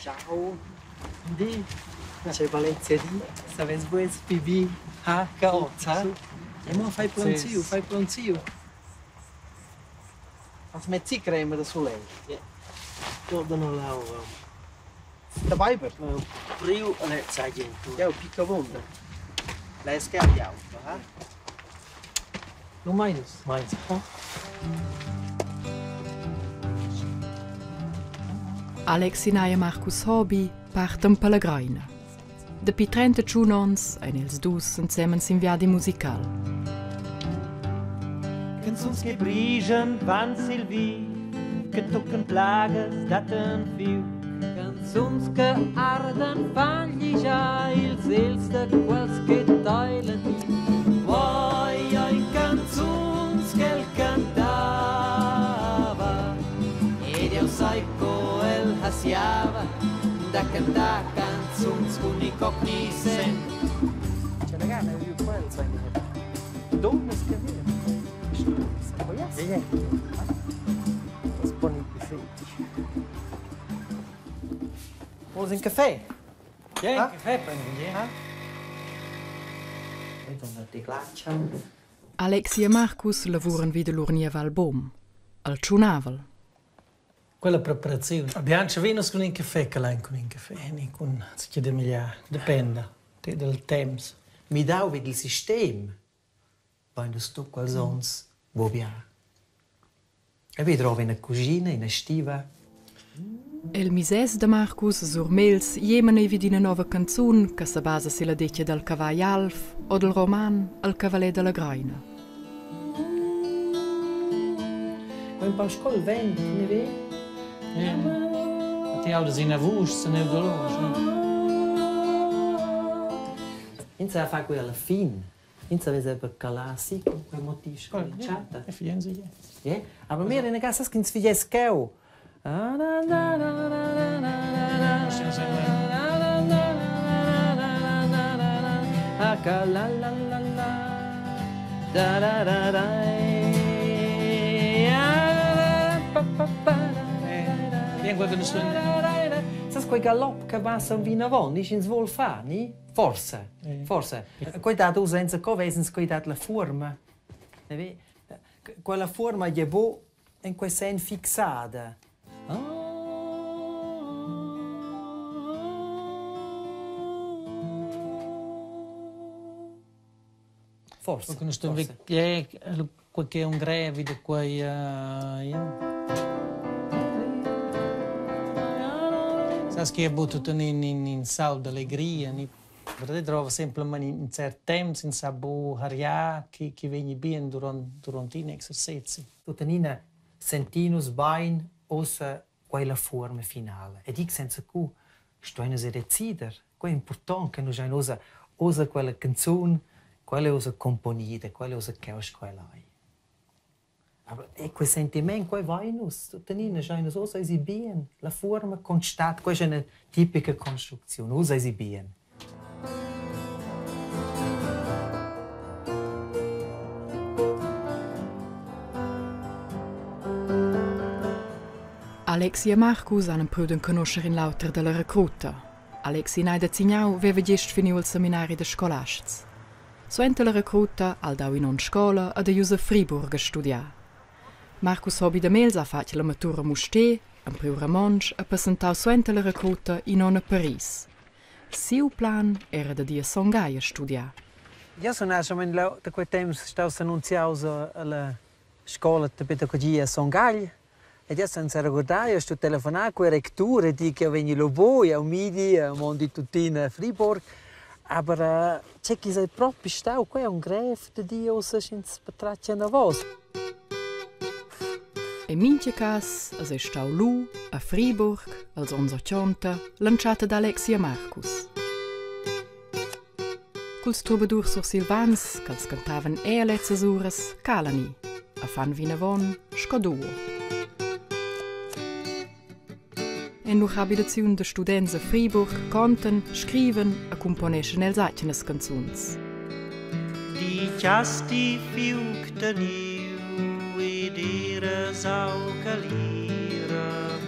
Ciao. Di. C'è Valencia di. Savens voi PV. Ha, carrozza. E mo fai planzio. Als met zie crema da soleil. Tornano là ora. Da Viber. Prio alle Sargento. Ja, picca wonder. Lei scagliato, ha? Non meines. Meins. Alex e Marcus Hobby parten per la Graina. Depi 30 giunons ein els dus insieme in viadi musical. Cançons que brigem van Silvi, que toquen plagues daten fiu. Cançons que arden fan llijar els ells de quals que toilen vi. Oi, cançons que el cantava, e Déu sai co el hasiava, da cantar cançons unico ni sent. C'è la gana di quel sai. Dove scrivere? Vieni. Disponibili fetti. Vuoi un caffè? Vieni, caffè prendi, ha? Vedo una ticlaccia. Alex e Marcus lavoran wieder l'urnieva al bom, al ciunavel. Quella preparazione. Abbiamo venuto con un caffè, che l'hai con un caffè, non con si chiede migliaia. Dipende del tempo. Mi dà il sistema. Quando sto qual sons, wo via. E vi trovo in una cucina, in una stiva. El mises de Marcus surmels jemen vid una nova canzun che si basa sulla decchia del cavall Alf o del roman El cavaler della Graina. Quando pa scuola vento, ne vedi? Ti audes in avus, se ne dolore. Inizia a fare quella fine. Inizia a vedere per calarsi con quel motivo. Cominciata. E figlienza, ja. Aber mir in der Gasse skins figlies keu. Bien quel che ne suona. Sai quel galopp che va a Vinavon, dici in svol fa, ni? Forse. Cuidado senza covesens cuidado la forma. Quella forma è bo in quel sen fissata. Forse. Che è un greve di quei... Sai che è butto in sal d'allegria, perché trovo sempre in certi tempi senza aria che viene bene durante gli esercizi. Tutanina sentinus bain osa quella forma finale. E dico senza cui sto a decidere. È importante che noi usa quella canzone, quella usa componita, quella usa caos quella hai. E quel sentimento che va in noi, tutanina usa bene. La forma constante, questa è una tipica costruzione, usa bene. Alex e Marcus hanno potuto conoscere in l'autor della recruta. Alex e Naida Zignau aveva già finito il seminario di scolastici. Suente la recruta ha dato in una scuola ad Josef Fribourg a studiare. Marcus Hobby de Mels ha fatto la matura Musté, un primo Ramonge, e presentato suente la recruta in una Paris. Il suo plan era di a Songhai a studiare. Io sono da quel tempo stato annunziato alla scuola di pedagogia a Songhai. E adesso non si ricorda, io sto telefonando con il rettore e dico che vengo voi a Midi, a Mondi Tutina, a Fribourg. Ma c'è chi sei proprio stato qui, è un greve di Dio, se si patraccia una voce. In minche cas è stato lui, a Fribourg, als unser Chonta, lanciata da Alex e Marcus. Culs troubadours sur Silvans, che cantavan e alle cesuras, calani, a fan Vinavon, scoduo. In l'abitazione de students a Fribourg canten, scriven e componeschen els atgenes canzuns. Die chasti fiuc teniu ed era sau calira.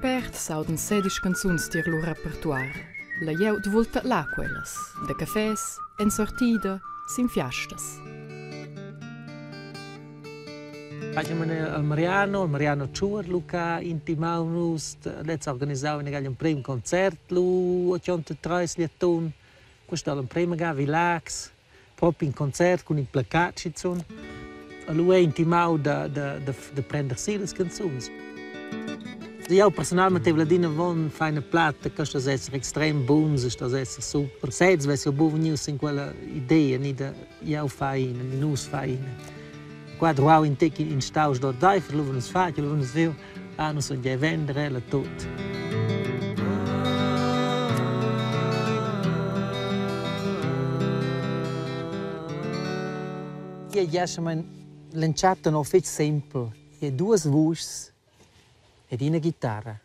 spert sauden 16 canzuns dir lo repertoire. La jeud volta là quellas, de cafés, en sortida, sin fiastas. Facciamo al Mariano Ciur, Luca intimavnus, adesso organizzavo un primo concerto, lu 83 lieton. Questo è il primo relax, proprio in concerto con i placacci. Lui è intimato da prendersi le canzoni. Io personalmente voglio dire fare una platta che sta essere estrem buona, sta essere super. Se io buono in quella idea, non da io fare, non fare. Quando ho in te in staus dort dai, lo voglio fare, lo voglio dire, non so già vendere la tutto. Io già lanciato un fece semplice, due voci e una chitarra.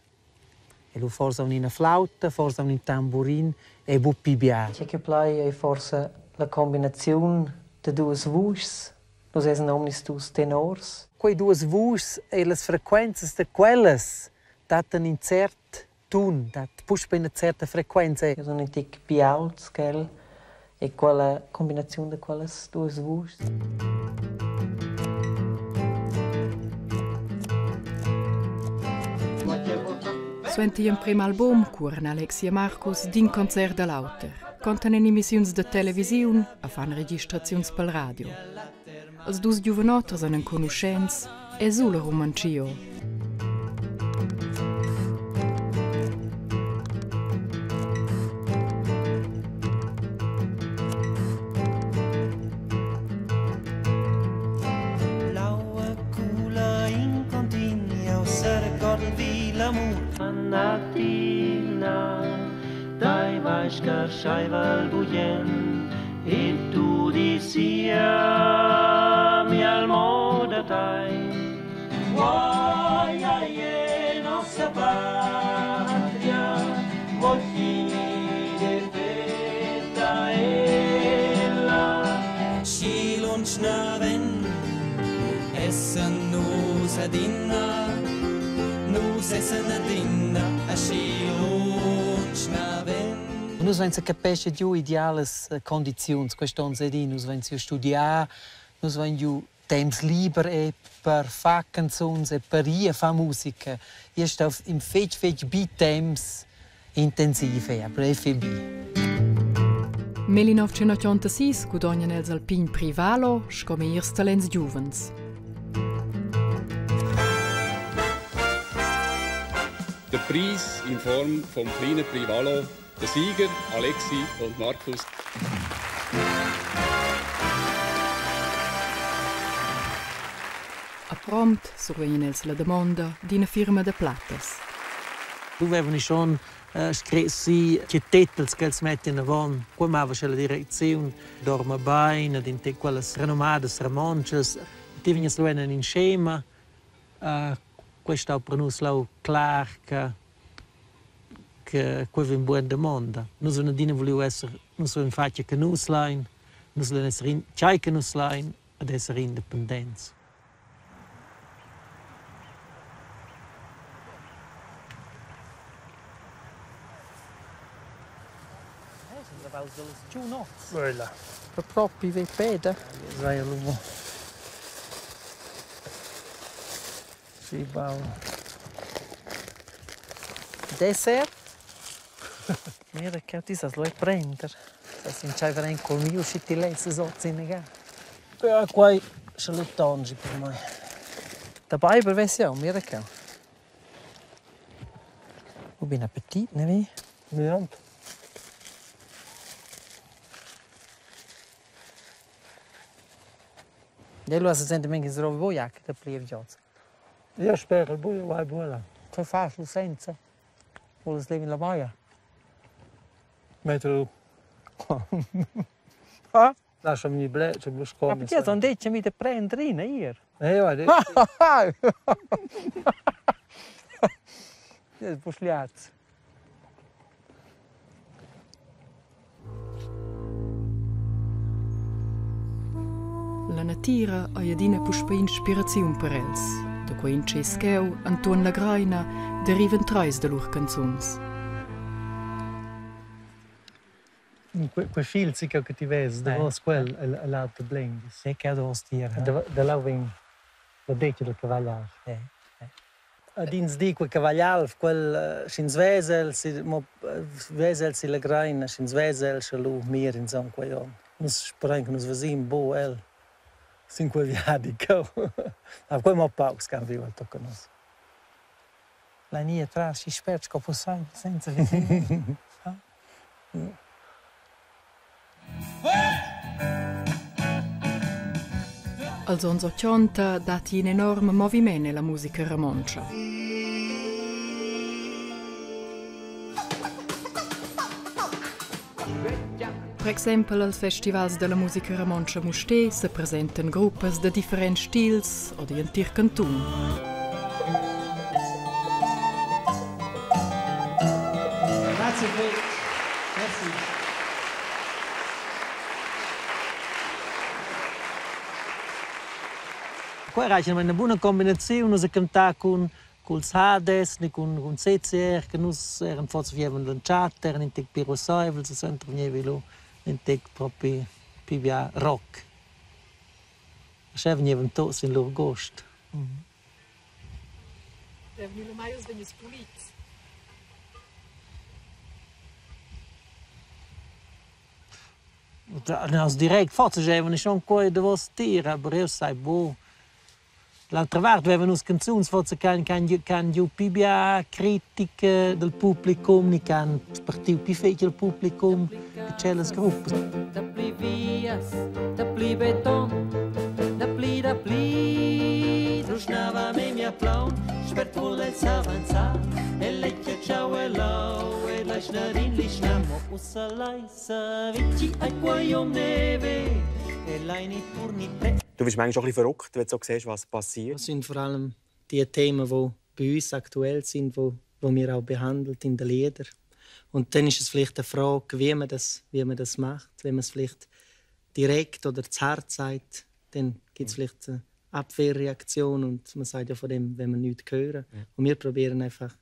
E lui forse una flauta, forse un tamburin e un piano. Ciò che piace è forse la combinazione di due voci. Noi siamo omnis dus tenors. Quei due voci e le frequenze di quelle danno un certo tono, pushano una certa frequenza. Sono un tic più alti, e quella combinazione di quelle due voci. Suenti in primo album curen Alexia Marcus din concert de l'auter. Conten in emissioni de televisione e fan registrazioni pel radio. Els dus giuvenotres en conoscenz e sulla romancio. Blaue Kula in continua, se ricorda vi l'amor. Annatina, dai vais che schaiva il buien, e tu disia mi al moda tai. Guai nostra patria, molti de festa ella. Schilunch naven, essen nus adinna. Nus essen adinna, a schilunch naven. Noi abbiamo capito più ideali condizioni, questo è noi abbiamo studiato, noi abbiamo tempo libero per fare canzoni e per fare musica. Io sto in fece tempi intensivi per FB. 1986 guadagnan els alpin privalo come irs talents giuvens. Der Preis in Form vom kleinen Privalo, der Sieger Alexi und Markus. A prompt survenien els la domanda d'ina firma de plattas. Tu avevano schon scritto che titoli che si mettono in avanti, come aveva la direzione, dorme bene, in quelle renomate romanze, ti vengono in schema, questo è per noi chiaro che questo è un buon domanda. Noi vogliamo essere, noi vogliamo fare che noi siamo, noi vogliamo essere che noi siamo ed essere indipendenti. Voilà. Proprio i piedi. Vai all'uomo. Sì, bravo. Dessert? Mira che ti sa lo prendere. Se non c'è veramente col mio scittilezzo sotto in gara. Però qua ce lo tongi per me. Dabei beversiamo, mira che. Buon appetito, ne vedi? Niente. E lui si sente che si trova voi anche da pulire gli occhi. Io spero il buio vai buona. Che fai lo senza? Vuole slevi la boia? Metto. Ah? Lasciami il blé, c'è lo Ma scopo. perché non dici mi te prendere in ieri? Guarda. È sbusliazzo. La natura ha adina puspa inspirazione per els. Da quei in Cescheu, Anton la Graina, derivan treis de lur canzuns. Quei filzi che ti vedi, da vos quel l'altro blendis. Sei che adoro stire. Da là vem la deccia del cavagliar. Dins di quel cavagliar, quel schins vesel, si la graina, schins vesel, schalu mir in zon quei on. Nus sprengen nus vesim bo el. Sin quel viadi co. A quei mo paus can viva tocca nus. La nia tra si sperci che possai senza vedere. Als ons 80 dati un enorme movimento nella musica romancia. Per esempio, als festivals della musica romancia Musté si presentano gruppi di differenti stili o di antichi cantoni. Grazie, merci. Qua era una buona combinazione, si cantava con ils Hades, con CCR, che noi erano forse vivevano lanciati, erano in tec Piro Seuvel, si sono trovati in tec proprio più rock. E venivano tutti in loro gusto. Venivano mai os puliti. Nós direct, forse avevano schon coi de vos tira, però io sai, boh. L'altra volta avevano canzoni, forse can più critica del pubblico, ni can partiu più fece il pubblico, che c'è le gruppi. Da pli vias, da pli beton, da pli, rusnava me mia plaun, spert vuole s'avanzar, e lecchia ciao e lau, e la schnarin li schnamo, ussalai sa vici ai quaiom neve, e lai ni turni pre. Du bist manchmal auch ein bisschen verrückt, wenn du so siehst, was passiert. Das sind vor allem die Themen, die bei uns aktuell sind, die wir auch behandelt in den Liedern. Und dann ist es vielleicht eine Frage, wie man das macht. Wenn man es vielleicht direkt oder zu hart sagt, dann gibt es vielleicht eine Abwehrreaktion und man sagt ja von dem, wenn man nichts hören. Und wir probieren einfach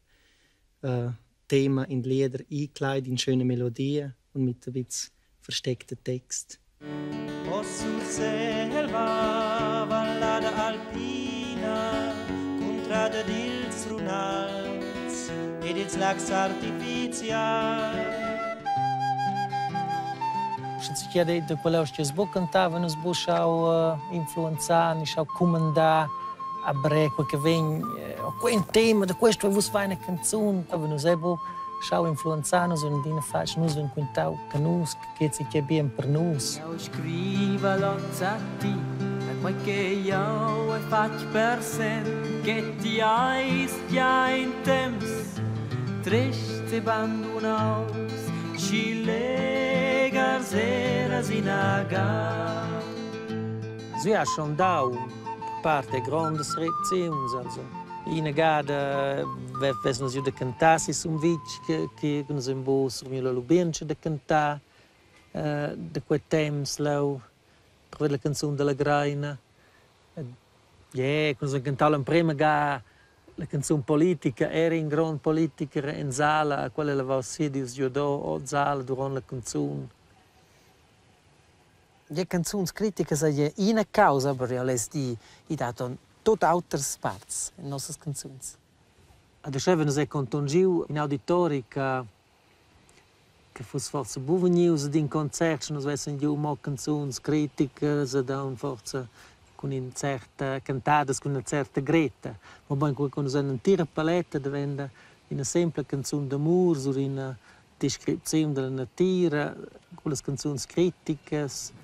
Themen in die Lieder einkleiden, in schöne Melodien und mit ein bisschen versteckten Text. Selva, vallada alpina, contrada dils runals ed ils lacs artificial. Se chiede de quello che sbo cantava, nos bo schau influenzar, ni schau comandar a breco che vem quel tema de questo vos fai una canzone, aber nos ebo schau influenzar nos und dine faz nos un quintau canus che si che bien per nos. Eu scriva lozzati, a quel che io e fac per sen, che ti hai stia in temps, triste abandonaus, ci legas eras inaga. Sie hat schon da parte grandes Reaktionen, also in gada ves nos de cantar si un vic che nos in bo sur mi lo lubenche de cantar de quei temps lau per la canzone della Graina nos cantava in prima ga la canzone politica era in gran politica in sala quella la va sedius judo o sala durante la canzone. Le canzoni critiche sono una causa per realisti i dato tot altres parts in nostre canzoni. Adesso noi contongiu in auditori che fosse forse buon news in concerti, noi avessimo giù mo canzoni critiche, forse con una certa cantate, con una certa gretta. Ma poi quando noi una tira paletta diventa una semplice canzone d'amore, su una descrizione della natura, con le canzoni critiche.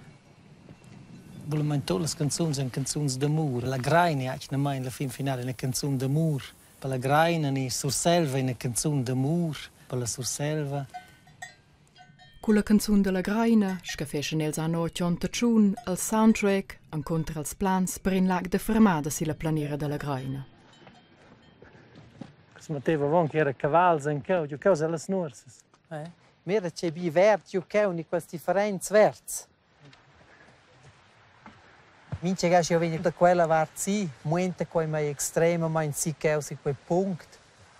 Volem tutte le canzoni sono canzoni d'amore. La Graina è alla finale una canzone d'amore. Per la Graina è Surselva una canzone d'amore. Per la Surselva. Con la canzone della Graina, che fece negli anni 81 il soundtrack incontra els plans per in lag de fermada si la planiera della Graina. Si metteva anche era cavalli in cau, io causa le snorses. Mira c'è bi vert, io cau ni questi differenze verts. Mince che io vengo da quella parte, muente coi mai estrema, ma in si che usi quel punto.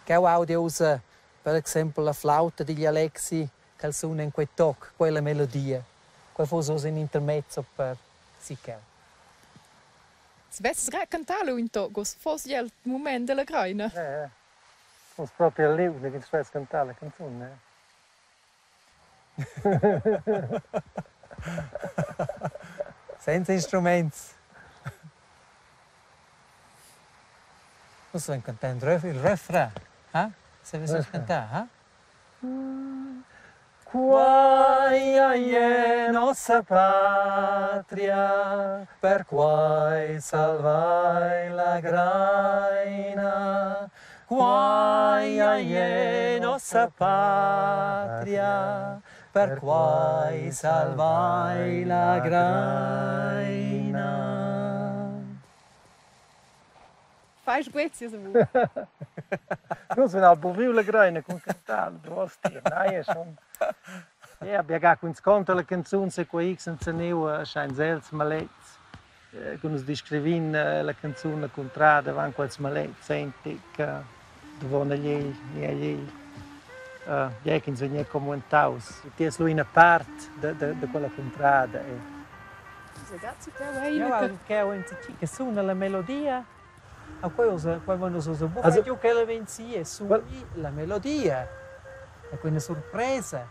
Che audio usa, per esempio, la flauta degli Alexi, che suona in quel tocco, quella melodia. Quel fosse un intermezzo per si che. Svets raccontare un togo, fosse il momento della graina. Fosse proprio lì che svets cantare la canzone. Senza strumenti. Non sto cantando il refrain, eh? Se vuoi cantare, eh? Quai è nostra patria, per quai salvai la graina. Quai è nostra patria, per quai salvai la graina. Fai sguezzi, se vuoi. Non sono al buon la graina con cantare, basta. Dai, sono. Abbiamo con sconto la canzone se qua X senza neu schein sels malets. Quando si descrevin la canzone contrada van quels malets senti che dovona gli che insegna come un taus. Ti è solo una parte di quella contrada. Ragazzi, Che suona la melodia. A quando si buca più che la venzi e suona la melodia. È una sorpresa.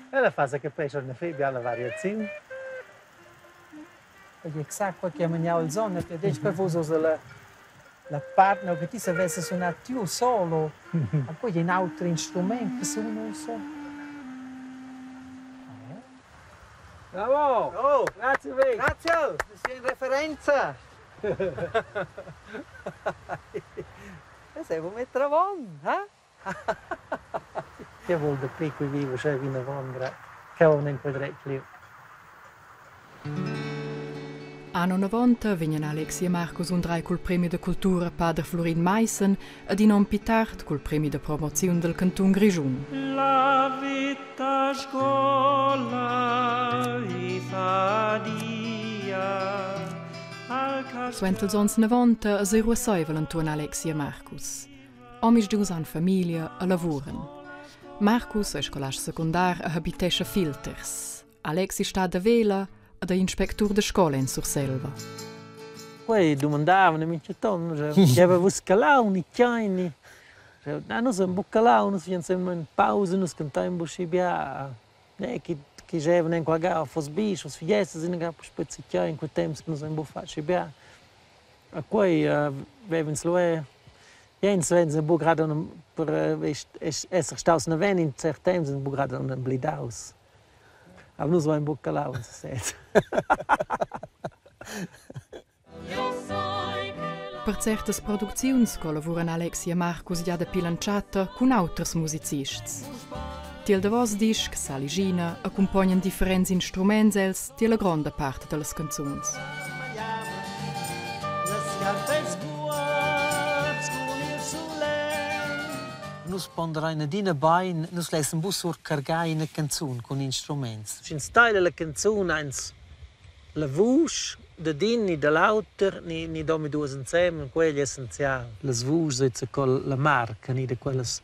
È la fase che poi c'è una variazione. È esatto che chiamiamo il zone, perché poi fosse la parte che ti se avesse suonato più solo, ma poi c'è un altro strumento che suona solo. Bravo! Oh, grazie Vic! Grazie! Sei in referenza! Sei un metro buon, eh? Che vuol dire qui vivo, cioè vino buon, che non inquadretti lì. Anno 90 vengono Alexi e Marcus undrai col premio de cultura Padre Florin Meissen ed in un pitart col premio de promozione del Canton Grigiun. La vita scola i fa dia Suent els ons 90 si ruassoivelen tuon Alexi e Marcus. Omis dus han famiglia e lavuren. Marcus è scolasch secundar e habitesce filters. Alexi sta da vela ed è inspector de scola in Surselva. Poi domandavano, mi dicevano, che avevo scalato, i chiani. Non si imbuccalao, non si facevano in pausa, non si cantavano in buscibia. Che dicevano in qua gara, fosse biscio, fosse fiesta, si non capisce spezzicchiare in quel tempo che non si imbuffaci bia. E poi avevano sloe. Jens wenn sie gerade per essere staus na ven in certi tempi sind gerade un blidaus. Aber nur so ein Buccalau, sagt. Per certas producziuns collaboran Alexi e Marcus già da pilanciata con autres musicists. Tiel da vos disc, Saligina, accompagnan differents instruments els tiel la grande parte delle canzuns. Nus pondrai na dina bain, nus lesen bus sur cargai na canzun con instruments. Sin style la canzun eins la voce de din ni de l'auter ni domi duas insieme, quello essenziale. Las voci sezza col la marca ni de quelles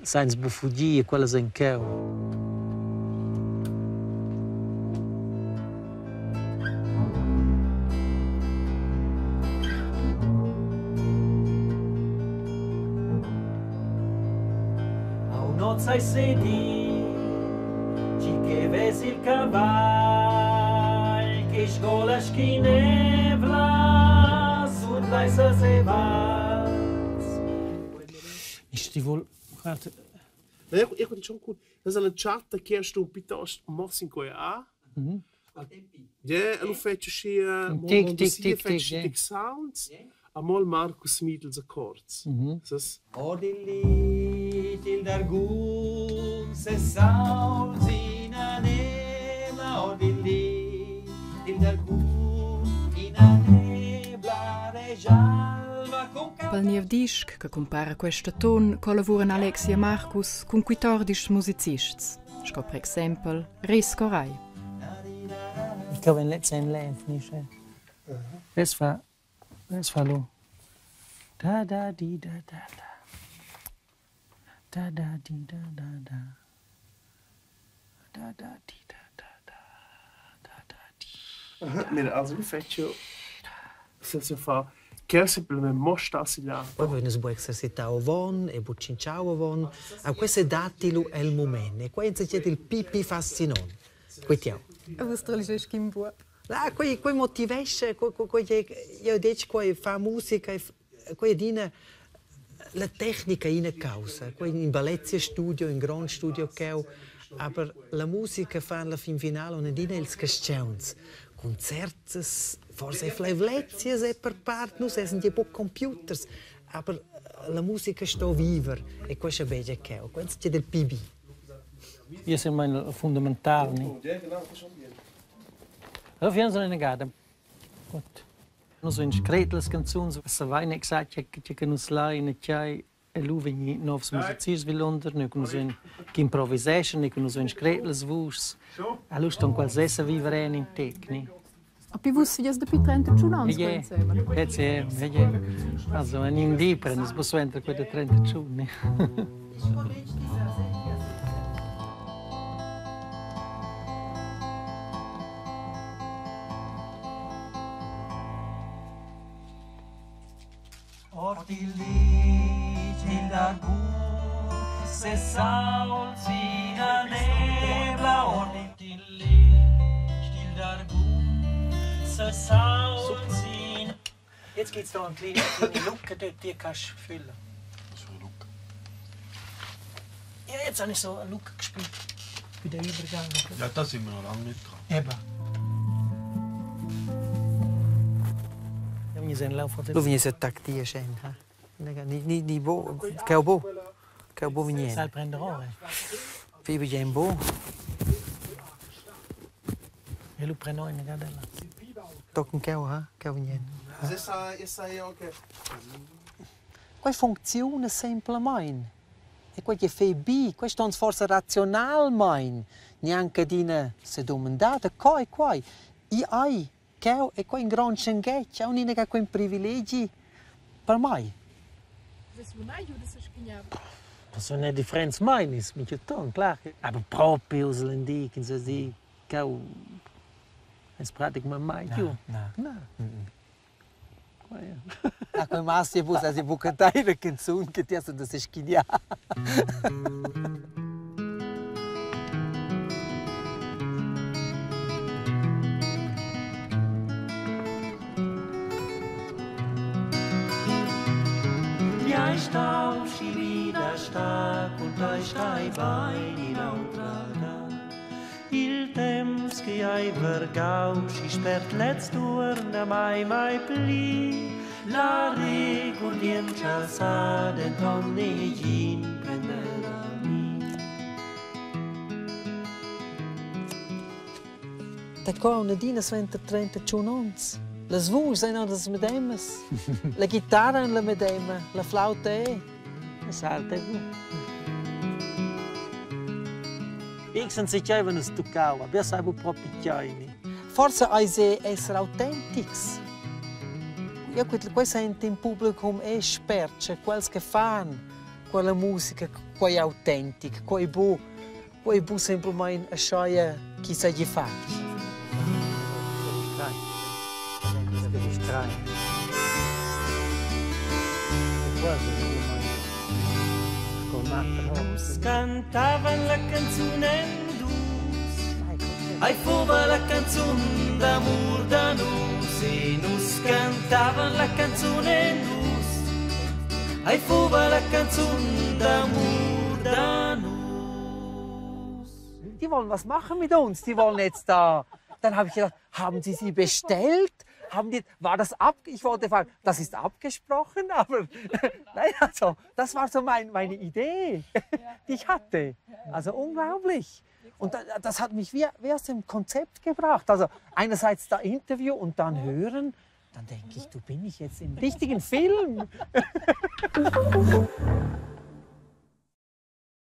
seins bufugie, quelles en cheu. Sai sedi, ci che vesi il cavallo, che scola schinevla, su dai sa se vas. Ich die wohl, warte. Ich würde schon gut. Das ist eine chatta che è un piuttosto mosso in cui ha. Ja, lo faccio sia tic sounds. Amol Marcus Middles Accords. Odilli til dargun se sounds in anema, odilli til dargun in anema. pel niev disc che compara questa ton collaboran Alexia e Marcus con 14 musicists. Sco per esempio Res Corai. Ich glaube, wenn letztes Jahr läuft, nicht. Das war lo. Da da di da da da. Da da di da da da. Da da di da da da. Da da di. Mira, also vi faccio senza fa che semplicemente mostra si là. Poi noi si può esercitare ovon e bucinciao ovon. A questo datilo è il momento. E qua c'è il pipi fascinon. Quitiao. E was trovi skin buo? La quei motivation, io dico quei fa musica, quei dina la tecnica in causa, quei in bellezza studio, in grand studio che aber la musica fa la fin finale non dina ils questions. Concerti, forse flevlezias e per part, non se sono po computers, aber la musica sta viva e questo è bello che è, questo c'è del PB. Io sono fondamentale. Allora, wir sind in der Garten. Gut. Nos vens kretlas canzuns, se vai nek sa che nos lai ne chai e lu veni novs musiciers vilonder, ne nos ven improvisation, ne nos vens kretlas vus. A lu ston qualsessa vivere in tecni. A pi vus fias de pi 31 ans insieme. Also an indipre, nos posso entra quei de 31. Orti il d'arbur, se saul sina nebla, orti il d'arbur, se saul sina. Jetzt geht's da eine kleine Lücke, die kannst du füllen. Was für eine Lücke? Ja, jetzt habe ich so eine Lücke gespielt. Bei der Übergang. Ja, da sind wir noch lange nicht dran. Eben. Lu vini se tactia scen, ha? Ni bo, che ho bo. Che ho bo Sai viene. prendere. Fibi gen bo. E lo prendo in gadella. Tocken che ho, ha? Che ho viene. Sai anche. Quai funziona semplicemente. E quai che fa bi, quai stons forse razionalmente. Neanche dine se domandate, coi. I ai. Che è qua in gran schengheccia, non è che privilegi per mai. Das ist eine Differenz meines, mit Ton, klar. Aber proprio os lendiken, so die, che es pratic ma mai più. No. A quei massi bus si può cantare una canzone che ti ha da se schidia. Ja stau și vida sta con tai stai vai di l'altra da. Il temps che hai vergau și spert let's torna mai pli. La ricordienza sa denton negin prenderà mi. Da qua una dina sventa 31 ans. Le voci sono le medesime, la chitarra è la medesima, la flauta è. Das salta gut. Ich san sicher, wenn es toccava, wer sai proprio chiani. Forse hai essere autentici. Io qui sento in pubblico è esperto, quels che fanno quella musica, quei autentici, quei bu semplicemente a scegliere chi sa gli fa. Cantavan la canzone dus, ai fuva la canzone d'amor da nus, e nus cantavan la canzone dus, ai fuva la canzone d'amor da nus. Die wollen was machen mit uns, die wollen jetzt da. Dann habe ich gedacht, haben Sie sie bestellt? War das ich wollte fragen, das ist abgesprochen, aber nein, also, das war so meine Idee, die ich hatte. Also unglaublich. Und das hat mich wie aus dem Konzept gebracht. Also einerseits das Interview und dann hören, dann denke ich, du bin ich jetzt im richtigen Film.